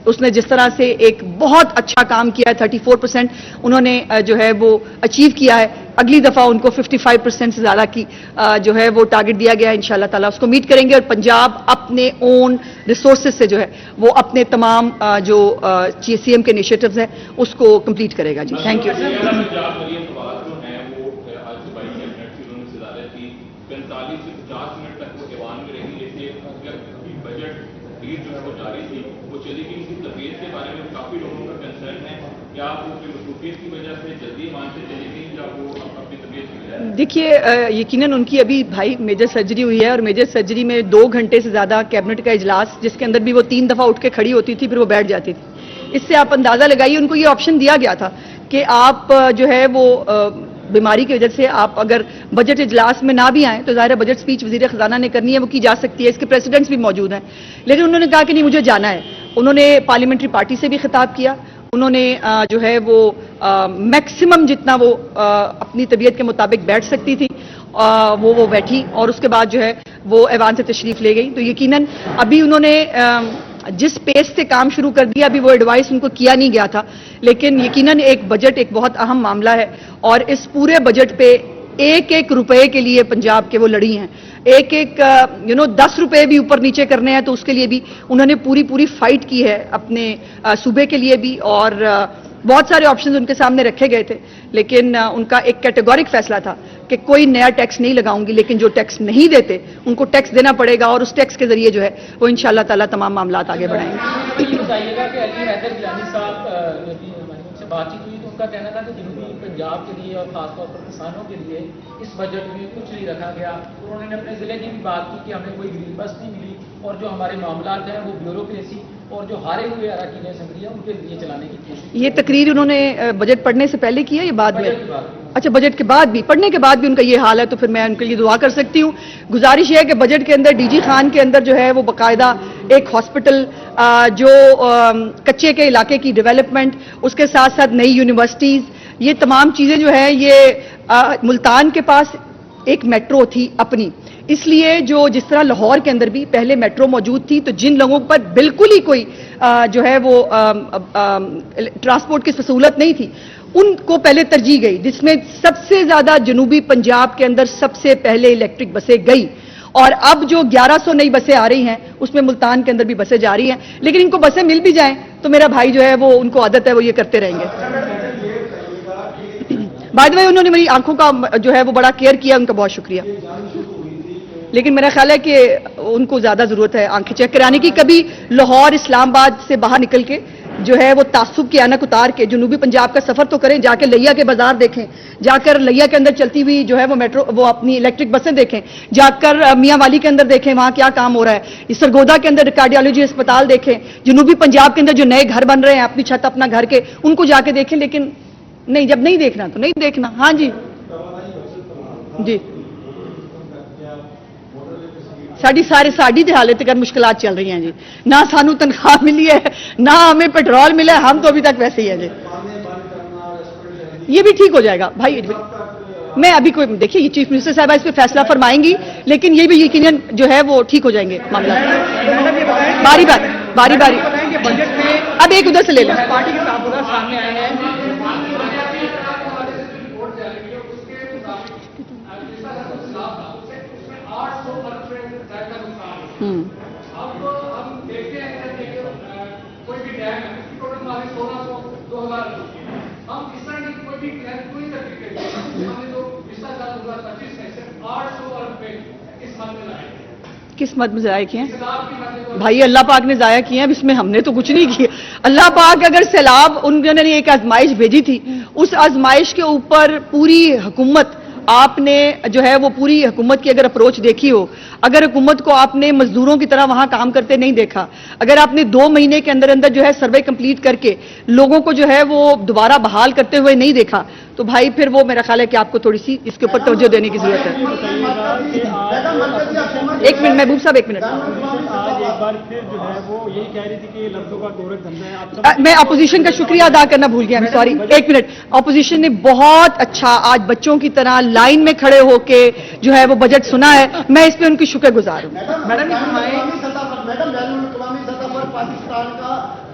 اس نے جس طرح سے ایک بہت اچھا کام کیا ہے، 34% انہوں نے جو ہے وہ اچیو کیا ہے. اگلی دفعہ ان کو 55% سے زیادہ کی جو ہے وہ ٹارگٹ دیا گیا ہے. انشاءاللہ تعالیٰ اس کو میٹ کریں گے اور پنجاب اپنے اون ریسورسز سے جو ہے وہ اپنے تمام جو سی ایم کے انیشیٹوز ہیں اس کو کمپلیٹ کرے گا. جی تھینک یو. دیکھیے یقیناً ان کی ابھی بھائی میجر سرجری ہوئی ہے اور میجر سرجری میں 2 گھنٹے سے زیادہ کیبنٹ کا اجلاس جس کے اندر بھی وہ 3 دفعہ اٹھ کے کھڑی ہوتی تھی پھر وہ بیٹھ جاتی تھی. اس سے آپ اندازہ لگائیے ان کو یہ آپشن دیا گیا تھا کہ آپ جو ہے وہ بیماری کی وجہ سے آپ اگر بجٹ اجلاس میں نہ بھی آئیں تو ظاہر ہے بجٹ سپیچ وزیر خزانہ نے کرنی ہے، وہ کی جا سکتی ہے، اس کے پریسیڈنٹس بھی موجود ہیں. لیکن انہوں نے کہا کہ نہیں مجھے جانا ہے. انہوں نے پارلیمنٹری پارٹی سے بھی خطاب کیا. انہوں نے جو ہے وہ میکسیمم جتنا وہ اپنی طبیعت کے مطابق بیٹھ سکتی تھی وہ بیٹھی اور اس کے بعد جو ہے وہ ایوان سے تشریف لے گئی. تو یقیناً ابھی انہوں نے جس پیس سے کام شروع کر دیا ابھی وہ ایڈوائس ان کو کیا نہیں گیا تھا، لیکن یقیناً ایک بجٹ ایک بہت اہم معاملہ ہے اور اس پورے بجٹ پہ ایک ایک روپے کے لیے پنجاب کے وہ لڑی ہیں. ایک 10 روپے بھی اوپر نیچے کرنے ہیں تو اس کے لیے بھی انہوں نے پوری فائٹ کی ہے اپنے صوبے کے لیے بھی. اور بہت سارے آپشنز ان کے سامنے رکھے گئے تھے لیکن ان کا ایک کیٹیگورک فیصلہ تھا کہ کوئی نیا ٹیکس نہیں لگاؤں گی، لیکن جو ٹیکس نہیں دیتے ان کو ٹیکس دینا پڑے گا اور اس ٹیکس کے ذریعے جو ہے وہ انشاءاللہ تعالیٰ تمام معاملات آگے بڑھائیں گے. بات چیت ہوئی تو ان کا کہنا تھا کہ جنوبی پنجاب کے لیے اور خاص طور پر کسانوں کے لیے اس بجٹ میں کچھ نہیں رکھا گیا. انہوں نے اپنے ضلع کی بھی بات کی کہ ہمیں کوئی گرین بس نہیں ملی اور جو ہمارے معاملات ہیں وہ بیوروکریسی اور جو ہارے ہوئے اراکین اسمبلی ہیں ان کے لیے چلانے کی کوشش. یہ تقریر انہوں نے بجٹ پڑھنے سے پہلے کی ہے یا بعد میں؟ اچھا بجٹ کے بعد بھی، پڑھنے کے بعد بھی ان کا یہ حال ہے تو پھر میں ان کے لیے دعا کر سکتی ہوں. گزارش یہ ہے کہ بجٹ کے اندر ڈی جی خان کے اندر جو ہے وہ باقاعدہ ایک ہاسپٹل جو کچے کے علاقے کی ڈیولپمنٹ، اس کے ساتھ ساتھ نئی یونیورسٹیز، یہ تمام چیزیں جو ہیں یہ ملتان کے پاس ایک میٹرو تھی اپنی، اس لیے جو جس طرح لاہور کے اندر بھی پہلے میٹرو موجود تھی تو جن لوگوں پر بالکل ہی کوئی جو ہے وہ ٹرانسپورٹ کی سہولت نہیں تھی ان کو پہلے ترجیح گئی، جس میں سب سے زیادہ جنوبی پنجاب کے اندر سب سے پہلے الیکٹرک بسیں گئی. اور اب جو 1100 نئی بسیں آ رہی ہیں اس میں ملتان کے اندر بھی بسیں جا رہی ہیں. لیکن ان کو بسیں مل بھی جائیں تو میرا بھائی جو ہے وہ ان کو عادت ہے وہ یہ کرتے رہیں گے. بائی دی وے انہوں نے میری آنکھوں کا جو ہے وہ بڑا کیئر کیا، ان کا بہت شکریہ. لیکن میرا خیال ہے کہ ان کو زیادہ ضرورت ہے آنکھیں چیک کرانے کی. کبھی لاہور اسلام آباد سے باہر نکل کے جو ہے وہ تعصب کی اینک اتار کے جنوبی پنجاب کا سفر تو کریں، جا کے لیا کے بازار دیکھیں، جا کر لیا کے اندر چلتی ہوئی جو ہے وہ میٹرو وہ اپنی الیکٹرک بسیں دیکھیں، جا کر میاں والی کے اندر دیکھیں وہاں کیا کام ہو رہا ہے، سرگودا کے اندر کارڈیالوجی اسپتال دیکھیں، جنوبی پنجاب کے اندر جو نئے گھر بن رہے ہیں اپنی چھت اپنا گھر کے ان کو جا کے دیکھیں. لیکن نہیں، جب نہیں دیکھنا تو نہیں دیکھنا. ہاں جی جی ساری حالت کر مشکلات چل رہی ہیں جی. نہ سانو تنخواہ ملی ہے نہ ہمیں پیٹرول ملا ہے، ہم تو ابھی تک ویسے ہی ہیں جی. یہ بھی ٹھیک ہو جائے گا بھائی. میں ابھی کوئی دیکھیے یہ چیف منسٹر صاحبہ اس پہ فیصلہ فرمائیں گی لیکن یہ بھی یقیناً جو ہے وہ ٹھیک ہو جائیں گے معاملات. باری اب ایک ادھر سے لے لیں. پارٹی کے سامنے آئے ہیں کس مد میں ضائع کیے ہیں بھائی؟ اللہ پاک نے ضائع کیے ہیں، اب اس میں ہم نے تو کچھ نہیں کیا. اللہ پاک اگر سیلاب انہوں نے ایک آزمائش بھیجی تھی، اس آزمائش کے اوپر پوری حکومت آپ نے جو ہے وہ پوری حکومت کی اگر اپروچ دیکھی ہو، اگر حکومت کو آپ نے مزدوروں کی طرح وہاں کام کرتے نہیں دیکھا، اگر آپ نے 2 مہینے کے اندر جو ہے سروے کمپلیٹ کر کے لوگوں کو جو ہے وہ دوبارہ بحال کرتے ہوئے نہیں دیکھا تو بھائی پھر وہ میرا خیال ہے کہ آپ کو تھوڑی سی اس کے اوپر توجہ دینے کی ضرورت ہے. ایک منٹ محبوب صاحب، ایک منٹ. میں اپوزیشن کا شکریہ ادا کرنا بھول گیا، سوری. ایک منٹ. اپوزیشن نے بہت اچھا آج بچوں کی طرح لائن میں کھڑے ہو کے جو ہے وہ بجٹ سنا ہے، میں اس پہ ان کی شکر گزار ہوں. میڈم پاکستان کا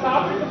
7%